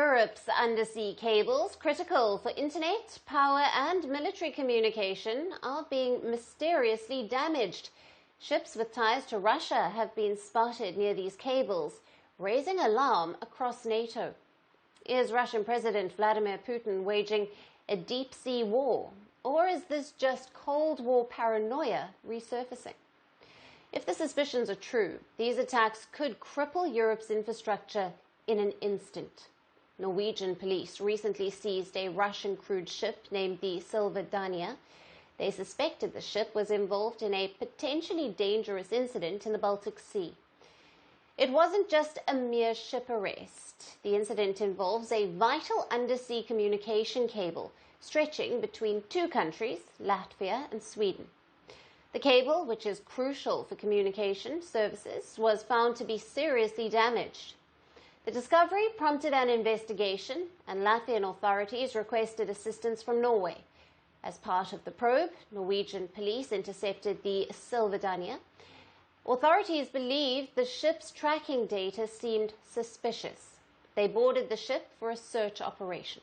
Europe's undersea cables, critical for internet, power and military communication, are being mysteriously damaged. Ships with ties to Russia have been spotted near these cables, raising alarm across NATO. Is Russian President Vladimir Putin waging a deep-sea war? Or is this just Cold War paranoia resurfacing? If the suspicions are true, these attacks could cripple Europe's infrastructure in an instant. Norwegian police recently seized a Russian crewed ship named the Silver Dania. They suspected the ship was involved in a potentially dangerous incident in the Baltic Sea. It wasn't just a mere ship arrest. The incident involves a vital undersea communication cable stretching between two countries, Latvia and Sweden. The cable, which is crucial for communication services, was found to be seriously damaged. The discovery prompted an investigation, and Latvian authorities requested assistance from Norway. As part of the probe, Norwegian police intercepted the Silver Dania. Authorities believed the ship's tracking data seemed suspicious. They boarded the ship for a search operation.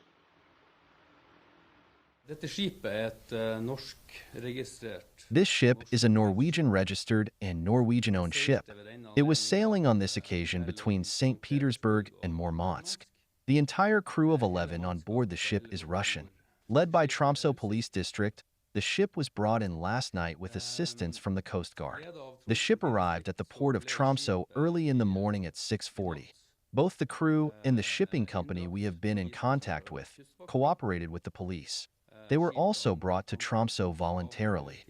This ship is a Norwegian-registered and Norwegian-owned ship. It was sailing on this occasion between St. Petersburg and Murmansk. The entire crew of 11 on board the ship is Russian. Led by Tromsø Police District, the ship was brought in last night with assistance from the Coast Guard. The ship arrived at the port of Tromsø early in the morning at 6:40. Both the crew and the shipping company we have been in contact with cooperated with the police. They were also brought to Tromsø voluntarily.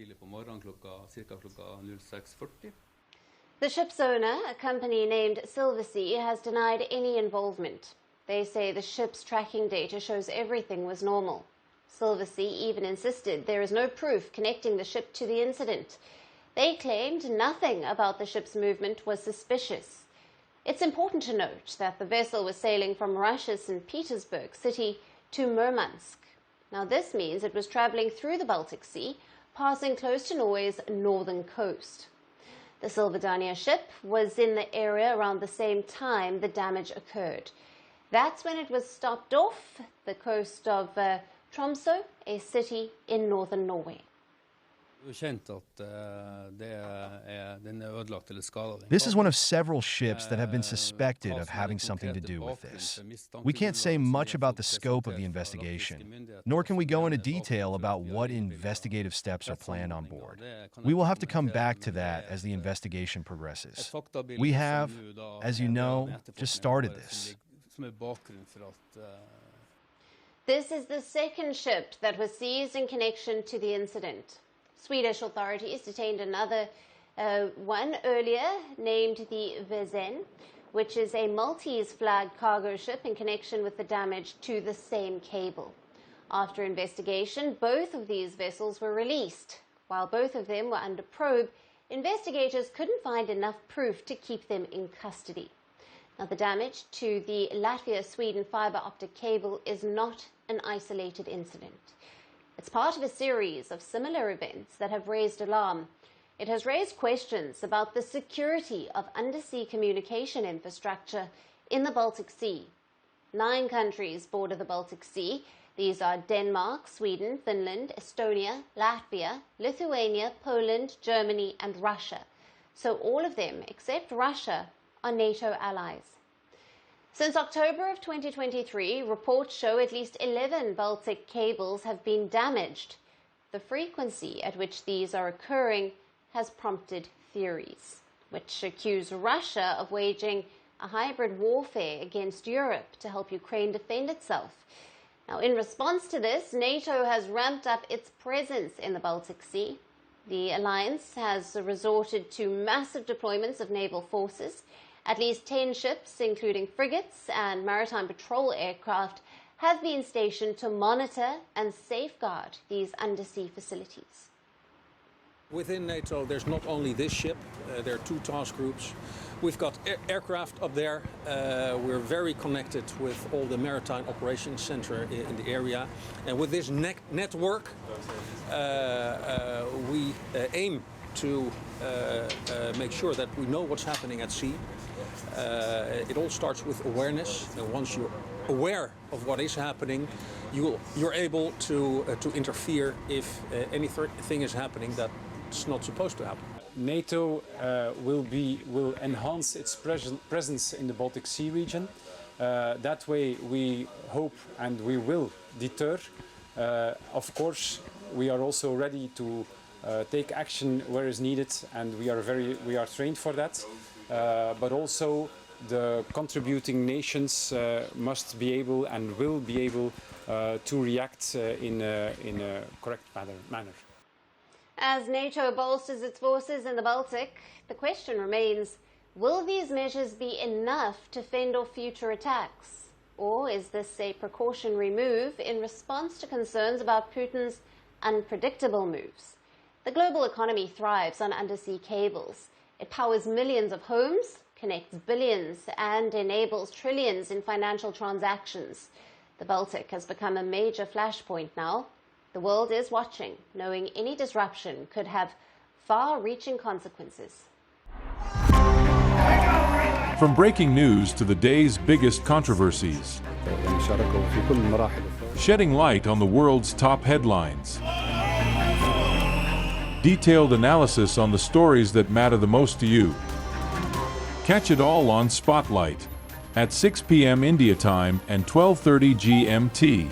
The ship's owner, a company named Silver Sea, has denied any involvement. They say the ship's tracking data shows everything was normal. Silver Sea even insisted there is no proof connecting the ship to the incident. They claimed nothing about the ship's movement was suspicious. It's important to note that the vessel was sailing from Russia's St. Petersburg city to Murmansk. Now, this means it was traveling through the Baltic Sea, passing close to Norway's northern coast. The Silver Dania ship was in the area around the same time the damage occurred. That's when it was stopped off the coast of Tromsø, a city in northern Norway. This is one of several ships that have been suspected of having something to do with this. We can't say much about the scope of the investigation, nor can we go into detail about what investigative steps are planned on board. We will have to come back to that as the investigation progresses. We have, as you know, just started this. This is the second ship that was seized in connection to the incident. Swedish authorities detained another one earlier, named the Vezhen, which is a Maltese-flagged cargo ship in connection with the damage to the same cable. After investigation, both of these vessels were released. While both of them were under probe, investigators couldn't find enough proof to keep them in custody. Now, the damage to the Latvia-Sweden fibre optic cable is not an isolated incident. It's part of a series of similar events that have raised alarm. It has raised questions about the security of undersea communication infrastructure in the Baltic Sea. 9 countries border the Baltic Sea. These are Denmark, Sweden, Finland, Estonia, Latvia, Lithuania, Poland, Germany, and Russia. So all of them, except Russia, are NATO allies. Since October of 2023, reports show at least 11 Baltic cables have been damaged. The frequency at which these are occurring has prompted theories, which accuse Russia of waging a hybrid warfare against Europe to help Ukraine defend itself. Now, in response to this, NATO has ramped up its presence in the Baltic Sea. The alliance has resorted to massive deployments of naval forces. At least 10 ships, including frigates and maritime patrol aircraft, have been stationed to monitor and safeguard these undersea facilities. Within NATO, there's not only this ship, there are 2 task groups. We've got aircraft up there. We're very connected with all the maritime operations center in the area. And with this network, we aim to make sure that we know what's happening at sea. It all starts with awareness, and once you're aware of what is happening, you're able to interfere if anything is happening that's not supposed to happen. NATO will enhance its presence in the Baltic Sea region. That way we hope and we will deter. Of course, we are also ready to take action where is needed, and we are trained for that. But also the contributing nations must be able and will be able to react in a correct manner. As NATO bolsters its forces in the Baltic, the question remains, will these measures be enough to fend off future attacks? Or is this a precautionary move in response to concerns about Putin's unpredictable moves? The global economy thrives on undersea cables. It powers millions of homes, connects billions, and enables trillions in financial transactions. The Baltic has become a major flashpoint now. The world is watching, knowing any disruption could have far-reaching consequences. From breaking news to the day's biggest controversies, shedding light on the world's top headlines, detailed analysis on the stories that matter the most to you. Catch it all on Spotlight at 6 p.m. India time and 12:30 GMT,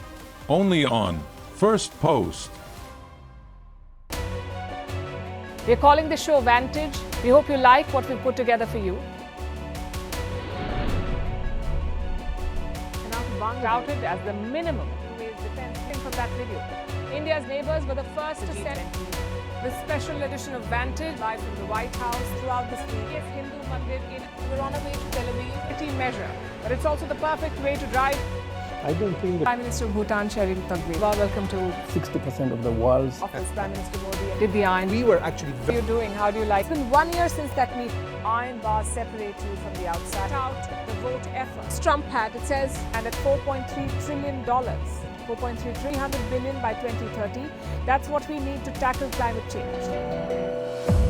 only on Firstpost. We're calling the show Vantage. We hope you like what we put together for you. Touted as the minimum defense from that video. India's neighbors were the first to send the special edition of Vantage live from the White House throughout this week. Yes, Hindu Mandir we're on our way to Tel Aviv. City measure, but it's also the perfect way to drive. I don't think Prime Minister of Bhutan, Sherin Tagwe. Welcome to 60% of the world's office. Prime Minister Modi did the iron. We were actually How are you doing? How do you like? It's been 1 year since that meeting. Iron bars separate you from the outside. Out the vote effort. Trump had, it says, and at $4.3 trillion. 300 billion by 2030. That's what we need to tackle climate change.